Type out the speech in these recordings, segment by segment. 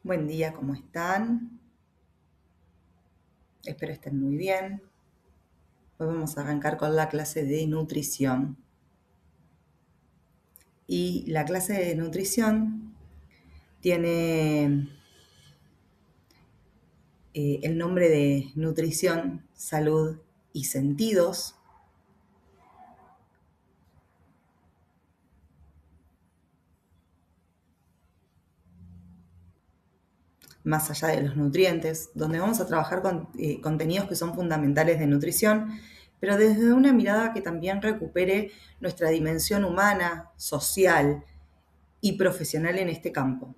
Buen día, ¿cómo están? Espero estén muy bien. Hoy vamos a arrancar con la clase de nutrición. Y la clase de nutrición tiene el nombre de nutrición, salud y sentidos. Más allá de los nutrientes, donde vamos a trabajar con contenidos que son fundamentales de nutrición, pero desde una mirada que también recupere nuestra dimensión humana, social y profesional en este campo.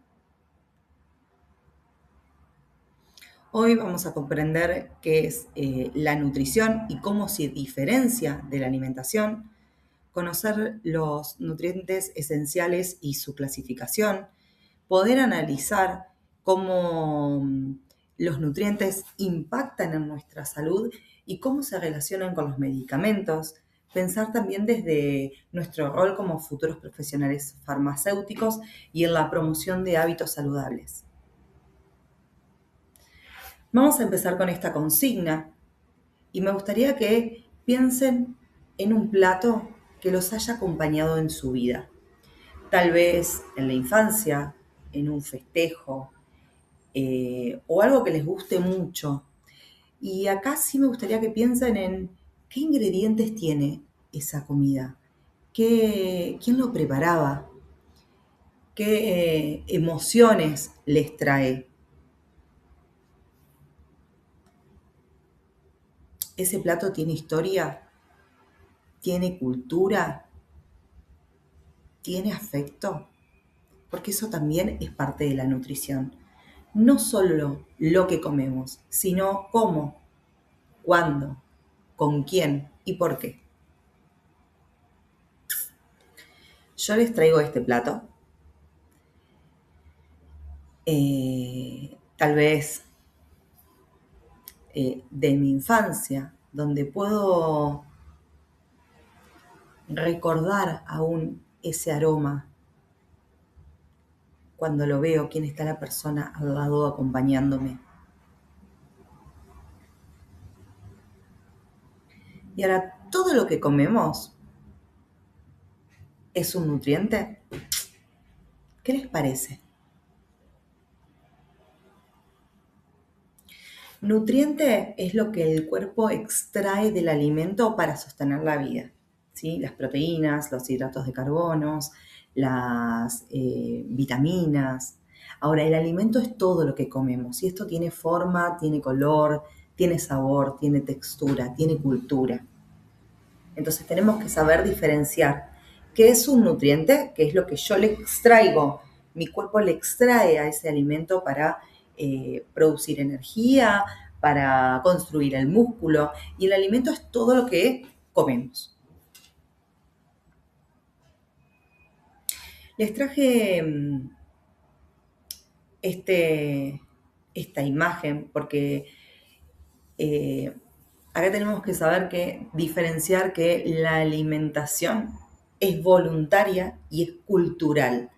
Hoy vamos a comprender qué es la nutrición y cómo se diferencia de la alimentación, conocer los nutrientes esenciales y su clasificación, poder analizar cómo los nutrientes impactan en nuestra salud y cómo se relacionan con los medicamentos, pensar también desde nuestro rol como futuros profesionales farmacéuticos y en la promoción de hábitos saludables. Vamos a empezar con esta consigna y me gustaría que piensen en un plato que los haya acompañado en su vida. Tal vez en la infancia, en un festejo o algo que les guste mucho. Y acá sí me gustaría que piensen en qué ingredientes tiene esa comida, quién lo preparaba, qué emociones les trae. ¿Ese plato tiene historia? ¿Tiene cultura? ¿Tiene afecto? Porque eso también es parte de la nutrición. No solo lo que comemos, sino cómo, cuándo, con quién y por qué. Yo les traigo este plato. Tal vez de mi infancia, donde puedo recordar aún ese aroma cuando lo veo, quién está la persona al lado acompañándome. Y ahora, todo lo que comemos es un nutriente. ¿Qué les parece? Nutriente es lo que el cuerpo extrae del alimento para sostener la vida, ¿sí? Las proteínas, los hidratos de carbono, las vitaminas. Ahora, el alimento es todo lo que comemos y esto tiene forma, tiene color, tiene sabor, tiene textura, tiene cultura. Entonces tenemos que saber diferenciar qué es un nutriente, qué es lo que yo le extraigo. Mi cuerpo le extrae a ese alimento para producir energía, para construir el músculo. Y el alimento es todo lo que comemos. Les traje esta imagen porque acá tenemos que saber diferenciar que la alimentación es voluntaria y es cultural,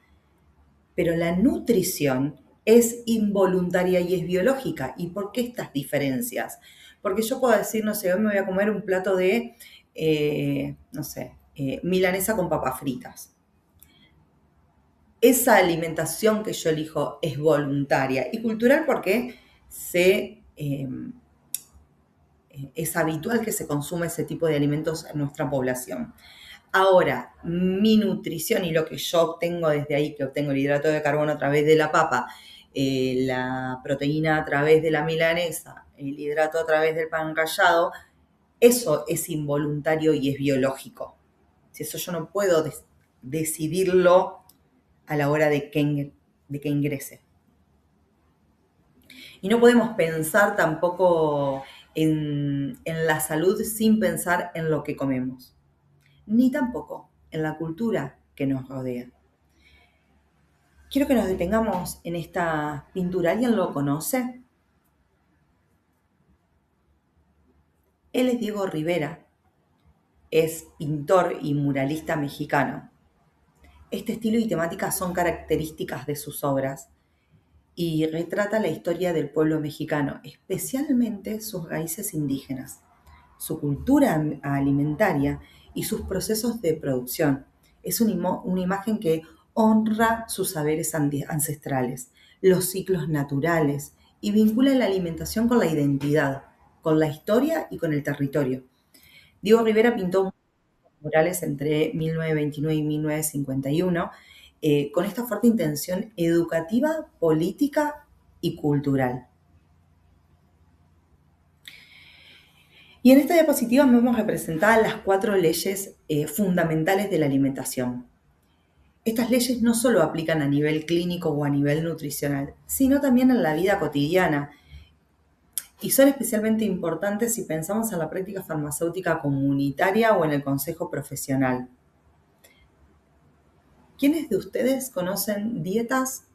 pero la nutrición es involuntaria y es biológica. ¿Y por qué estas diferencias? Porque yo puedo decir, no sé, hoy me voy a comer un plato de, milanesa con papas fritas. Esa alimentación que yo elijo es voluntaria y cultural porque es habitual que se consume ese tipo de alimentos en nuestra población. Ahora, mi nutrición y lo que yo obtengo desde ahí, que obtengo el hidrato de carbono a través de la papa, la proteína a través de la milanesa, el hidrato a través del pan rallado, eso es involuntario y es biológico. Si eso yo no puedo decidirlo a la hora de que ingrese. Y no podemos pensar tampoco en la salud sin pensar en lo que comemos, ni tampoco en la cultura que nos rodea. Quiero que nos detengamos en esta pintura. ¿Alguien lo conoce? Él es Diego Rivera, es pintor y muralista mexicano. Este estilo y temática son características de sus obras y retrata la historia del pueblo mexicano, especialmente sus raíces indígenas, su cultura alimentaria y sus procesos de producción. Es una imagen que honra sus saberes ancestrales, los ciclos naturales y vincula la alimentación con la identidad, con la historia y con el territorio. Diego Rivera pintó murales entre 1929 y 1951 con esta fuerte intención educativa, política y cultural. Y en esta diapositiva vemos representadas las 4 leyes fundamentales de la alimentación. Estas leyes no solo aplican a nivel clínico o a nivel nutricional, sino también en la vida cotidiana. Y son especialmente importantes si pensamos en la práctica farmacéutica comunitaria o en el consejo profesional. ¿Quiénes de ustedes conocen dietas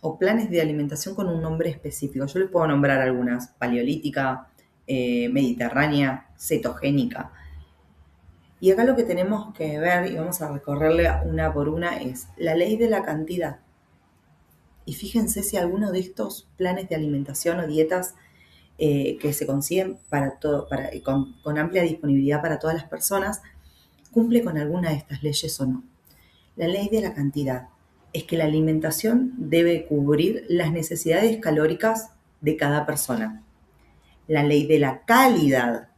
o planes de alimentación con un nombre específico? Yo les puedo nombrar algunas: paleolítica, mediterránea, cetogénica. Y acá lo que tenemos que ver, y vamos a recorrerle una por una, es la ley de la cantidad. Y fíjense si alguno de estos planes de alimentación o dietas que se consiguen con amplia disponibilidad para todas las personas, cumple con alguna de estas leyes o no. La ley de la cantidad es que la alimentación debe cubrir las necesidades calóricas de cada persona. La ley de la calidad,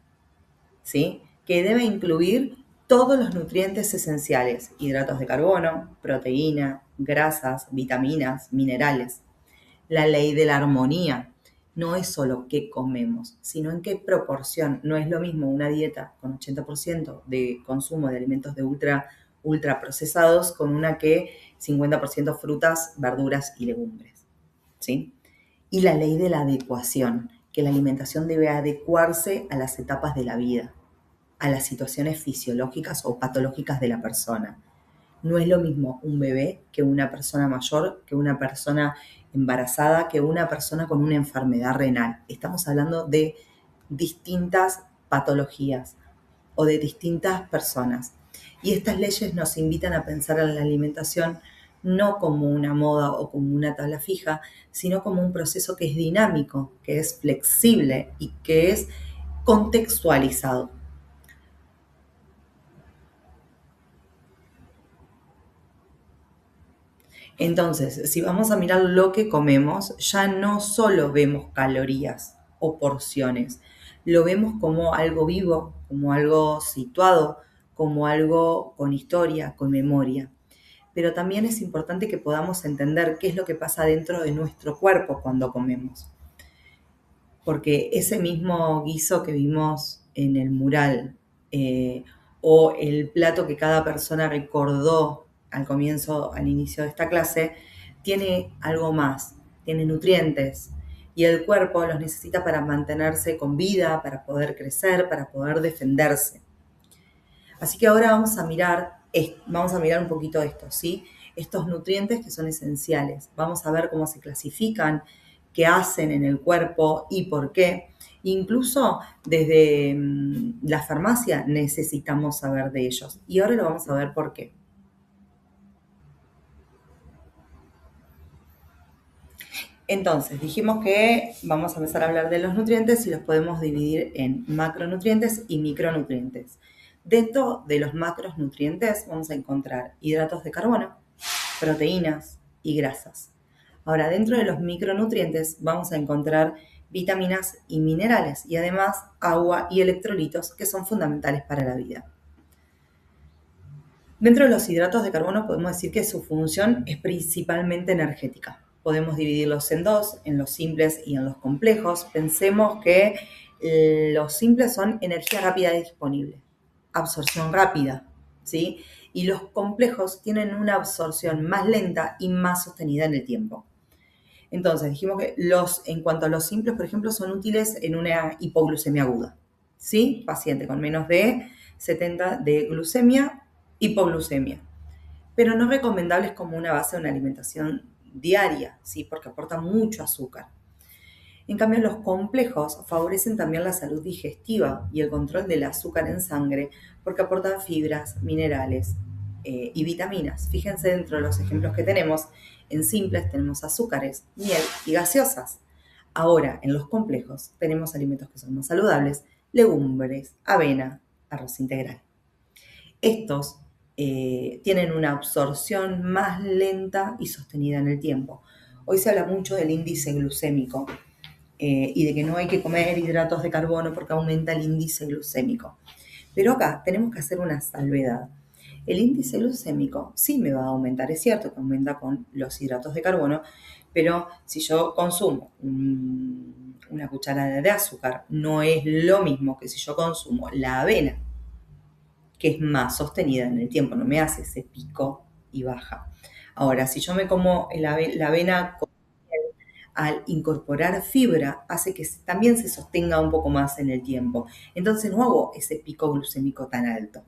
¿sí?, que debe incluir todos los nutrientes esenciales: hidratos de carbono, proteína, grasas, vitaminas, minerales. La ley de la armonía no es solo qué comemos, sino en qué proporción. No es lo mismo una dieta con 80% de consumo de alimentos de ultra procesados con una que 50% frutas, verduras y legumbres, ¿sí? Y la ley de la adecuación, que la alimentación debe adecuarse a las etapas de la vida, a las situaciones fisiológicas o patológicas de la persona. No es lo mismo un bebé que una persona mayor, que una persona embarazada, que una persona con una enfermedad renal. Estamos hablando de distintas patologías o de distintas personas. Y estas leyes nos invitan a pensar en la alimentación no como una moda o como una tabla fija, sino como un proceso que es dinámico, que es flexible y que es contextualizado. Entonces, si vamos a mirar lo que comemos, ya no solo vemos calorías o porciones, lo vemos como algo vivo, como algo situado, como algo con historia, con memoria. Pero también es importante que podamos entender qué es lo que pasa dentro de nuestro cuerpo cuando comemos. Porque ese mismo guiso que vimos en el mural o el plato que cada persona recordó al inicio de esta clase, tiene algo más, tiene nutrientes y el cuerpo los necesita para mantenerse con vida, para poder crecer, para poder defenderse. Así que ahora vamos a mirar un poquito esto, ¿sí? Estos nutrientes que son esenciales. Vamos a ver cómo se clasifican, qué hacen en el cuerpo y por qué. Incluso desde la farmacia necesitamos saber de ellos. Y ahora lo vamos a ver por qué. Entonces, dijimos que vamos a empezar a hablar de los nutrientes y los podemos dividir en macronutrientes y micronutrientes. Dentro de los macronutrientes vamos a encontrar hidratos de carbono, proteínas y grasas. Ahora, dentro de los micronutrientes vamos a encontrar vitaminas y minerales y además agua y electrolitos que son fundamentales para la vida. Dentro de los hidratos de carbono podemos decir que su función es principalmente energética. Podemos dividirlos en dos, en los simples y en los complejos. Pensemos que los simples son energía rápida y disponible, absorción rápida, ¿sí? Y los complejos tienen una absorción más lenta y más sostenida en el tiempo. Entonces, dijimos que en cuanto a los simples, por ejemplo, son útiles en una hipoglucemia aguda, ¿sí? Paciente con menos de 70 de glucemia, hipoglucemia. Pero no recomendables como una base de una alimentación diaria, ¿sí? Porque aportan mucho azúcar. En cambio, los complejos favorecen también la salud digestiva y el control del azúcar en sangre porque aportan fibras, minerales, y vitaminas. Fíjense dentro de los ejemplos que tenemos, en simples tenemos azúcares, miel y gaseosas. Ahora, en los complejos tenemos alimentos que son más saludables, legumbres, avena, arroz integral. Estos tienen una absorción más lenta y sostenida en el tiempo. Hoy se habla mucho del índice glucémico y de que no hay que comer hidratos de carbono porque aumenta el índice glucémico. Pero acá tenemos que hacer una salvedad. El índice glucémico sí me va a aumentar, es cierto que aumenta con los hidratos de carbono, pero si yo consumo una cucharada de azúcar, no es lo mismo que si yo consumo la avena, que es más sostenida en el tiempo, no me hace ese pico y baja. Ahora, si yo me como la avena con miel, al incorporar fibra, hace que también se sostenga un poco más en el tiempo. Entonces no hago ese pico glucémico tan alto.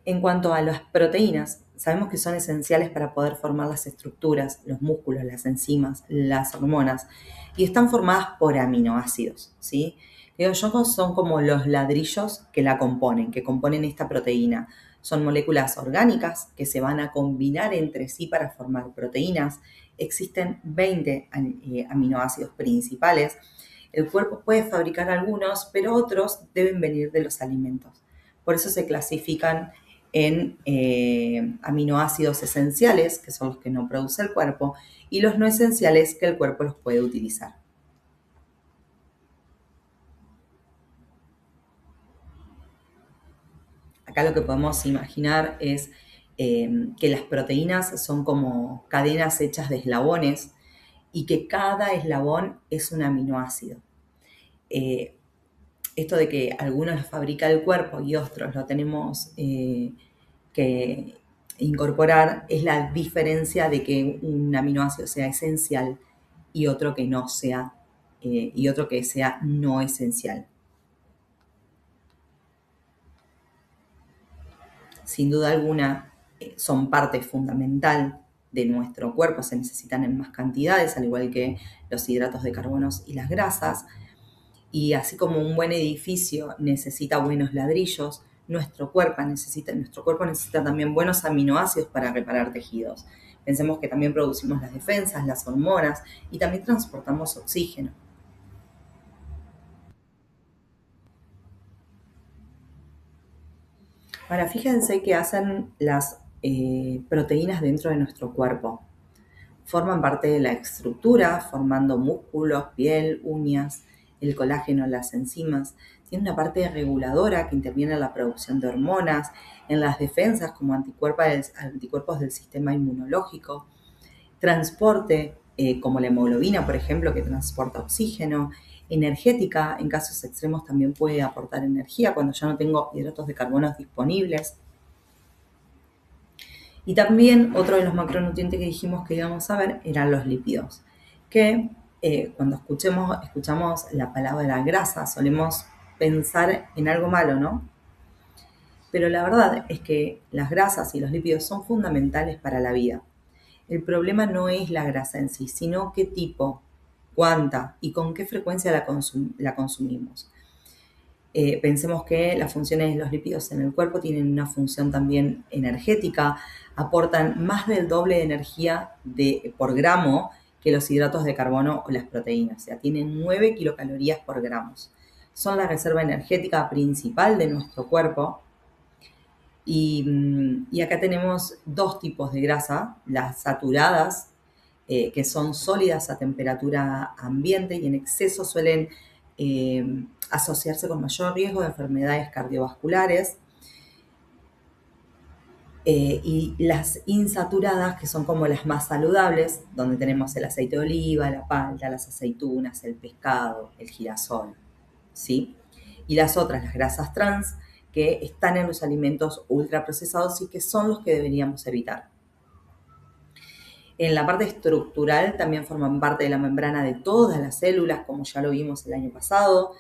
En cuanto a las proteínas, sabemos que son esenciales para poder formar las estructuras, los músculos, las enzimas, las hormonas, y están formadas por aminoácidos, ¿sí? Digo yo, son como los ladrillos que la componen, que componen esta proteína. Son moléculas orgánicas que se van a combinar entre sí para formar proteínas. Existen 20 aminoácidos principales. El cuerpo puede fabricar algunos, pero otros deben venir de los alimentos. Por eso se clasifican en aminoácidos esenciales, que son los que no produce el cuerpo, y los no esenciales, que el cuerpo los puede utilizar. Acá lo que podemos imaginar es que las proteínas son como cadenas hechas de eslabones y que cada eslabón es un aminoácido. Esto de que algunos los fabrica el cuerpo y otros lo tenemos que incorporar es la diferencia de que un aminoácido sea esencial y otro que no sea, y otro que sea no esencial. Sin duda alguna, son parte fundamental de nuestro cuerpo, se necesitan en más cantidades, al igual que los hidratos de carbono y las grasas. Y así como un buen edificio necesita buenos ladrillos, nuestro cuerpo necesita también buenos aminoácidos para reparar tejidos. Pensemos que también producimos las defensas, las hormonas y también transportamos oxígeno. Ahora, fíjense qué hacen las proteínas dentro de nuestro cuerpo. Forman parte de la estructura, formando músculos, piel, uñas, el colágeno, las enzimas. Tiene una parte reguladora que interviene en la producción de hormonas, en las defensas como anticuerpos del sistema inmunológico, transporte como la hemoglobina, por ejemplo, que transporta oxígeno, energética, en casos extremos también puede aportar energía cuando ya no tengo hidratos de carbono disponibles. Y también otro de los macronutrientes que dijimos que íbamos a ver eran los lípidos, que cuando escuchamos la palabra grasa solemos pensar en algo malo, ¿no? Pero la verdad es que las grasas y los lípidos son fundamentales para la vida. El problema no es la grasa en sí, sino qué tipo, cuánta y con qué frecuencia la consumimos. Pensemos que las funciones de los lípidos en el cuerpo tienen una función también energética, aportan más del doble de energía por gramo que los hidratos de carbono o las proteínas, o sea, tienen 9 kilocalorías por gramo. Son la reserva energética principal de nuestro cuerpo y acá tenemos dos tipos de grasa, las saturadas, que son sólidas a temperatura ambiente y en exceso suelen asociarse con mayor riesgo de enfermedades cardiovasculares, y las insaturadas, que son como las más saludables, donde tenemos el aceite de oliva, la palta, las aceitunas, el pescado, el girasol, ¿sí? Y las otras, las grasas trans, que están en los alimentos ultraprocesados y que son los que deberíamos evitar. En la parte estructural también forman parte de la membrana de todas las células, como ya lo vimos el año pasado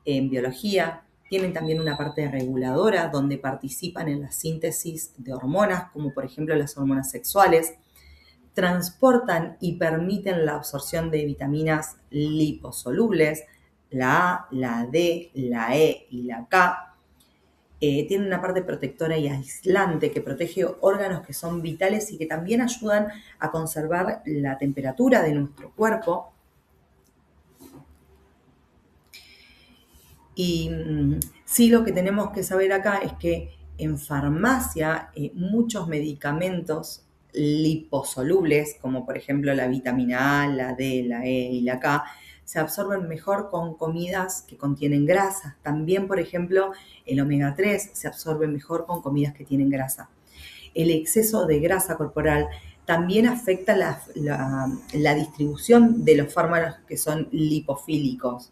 en biología. Tienen también una parte reguladora donde participan en la síntesis de hormonas, como por ejemplo las hormonas sexuales. Transportan y permiten la absorción de vitaminas liposolubles, la A, la D, la E y la K. Tiene una parte protectora y aislante que protege órganos que son vitales y que también ayudan a conservar la temperatura de nuestro cuerpo. Y sí, lo que tenemos que saber acá es que en farmacia muchos medicamentos liposolubles, como por ejemplo la vitamina A, la D, la E y la K, se absorben mejor con comidas que contienen grasas. También, por ejemplo, el omega 3 se absorbe mejor con comidas que tienen grasa. El exceso de grasa corporal también afecta la distribución de los fármacos que son lipofílicos.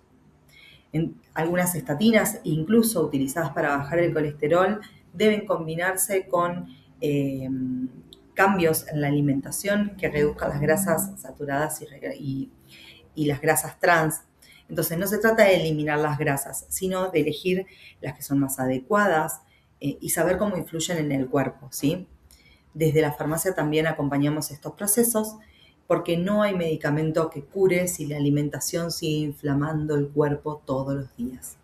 Algunas estatinas, incluso utilizadas para bajar el colesterol, deben combinarse con cambios en la alimentación que reduzcan las grasas saturadas y las grasas trans. Entonces no se trata de eliminar las grasas, sino de elegir las que son más adecuadas y saber cómo influyen en el cuerpo, ¿sí? Desde la farmacia también acompañamos estos procesos porque no hay medicamento que cure si la alimentación sigue inflamando el cuerpo todos los días.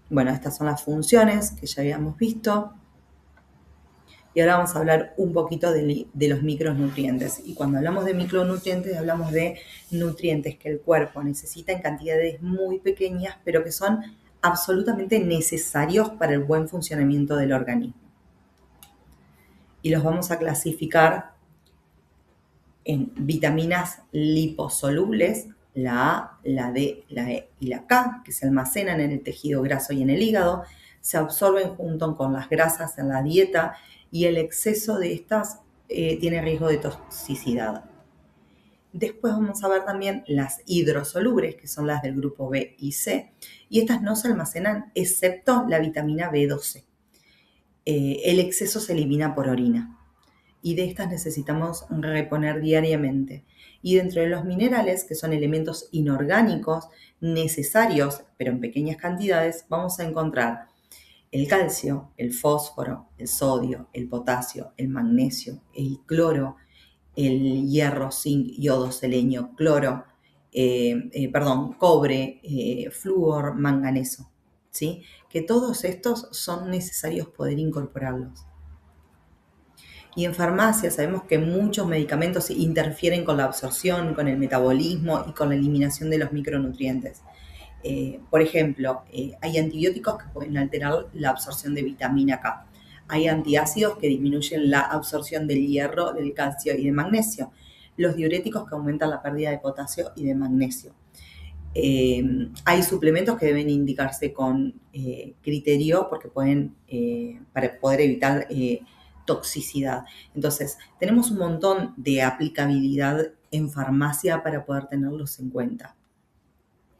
Bueno, estas son las funciones que ya habíamos visto. Y ahora vamos a hablar un poquito de los micronutrientes. Y cuando hablamos de micronutrientes, hablamos de nutrientes que el cuerpo necesita en cantidades muy pequeñas, pero que son absolutamente necesarios para el buen funcionamiento del organismo. Y los vamos a clasificar en vitaminas liposolubles, la A, la D, la E y la K, que se almacenan en el tejido graso y en el hígado, se absorben junto con las grasas en la dieta y el exceso de estas tiene riesgo de toxicidad. Después vamos a ver también las hidrosolubles, que son las del grupo B y C, y estas no se almacenan excepto la vitamina B12. El exceso se elimina por orina y de estas necesitamos reponer diariamente. Y dentro de los minerales, que son elementos inorgánicos necesarios, pero en pequeñas cantidades, vamos a encontrar el calcio, el fósforo, el sodio, el potasio, el magnesio, el cloro, el hierro, zinc, yodo, selenio, cloro, cobre, flúor, manganeso, ¿sí? Que todos estos son necesarios poder incorporarlos. Y en farmacia sabemos que muchos medicamentos interfieren con la absorción, con el metabolismo y con la eliminación de los micronutrientes. Por ejemplo, hay antibióticos que pueden alterar la absorción de vitamina K. Hay antiácidos que disminuyen la absorción del hierro, del calcio y de magnesio. Los diuréticos que aumentan la pérdida de potasio y de magnesio. Hay suplementos que deben indicarse con criterio porque pueden, para poder evitar toxicidad. Entonces, tenemos un montón de aplicabilidad en farmacia para poder tenerlos en cuenta.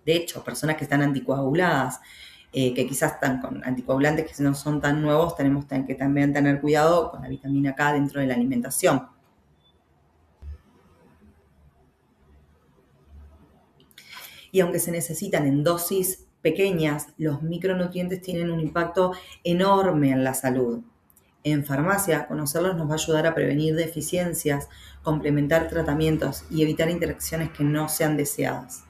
De hecho, personas que están anticoaguladas, que quizás están con anticoagulantes que no son tan nuevos, tenemos que también tener cuidado con la vitamina K dentro de la alimentación. Y aunque se necesitan en dosis pequeñas, los micronutrientes tienen un impacto enorme en la salud. En farmacia, conocerlos nos va a ayudar a prevenir deficiencias, complementar tratamientos y evitar interacciones que no sean deseadas.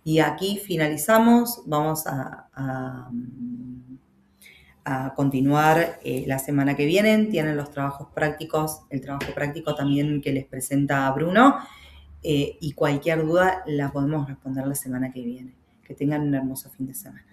Y aquí finalizamos, vamos a continuar la semana que viene. Tienen los trabajos prácticos, el trabajo práctico también que les presenta Bruno. Y cualquier duda la podemos responder la semana que viene. Que tengan un hermoso fin de semana.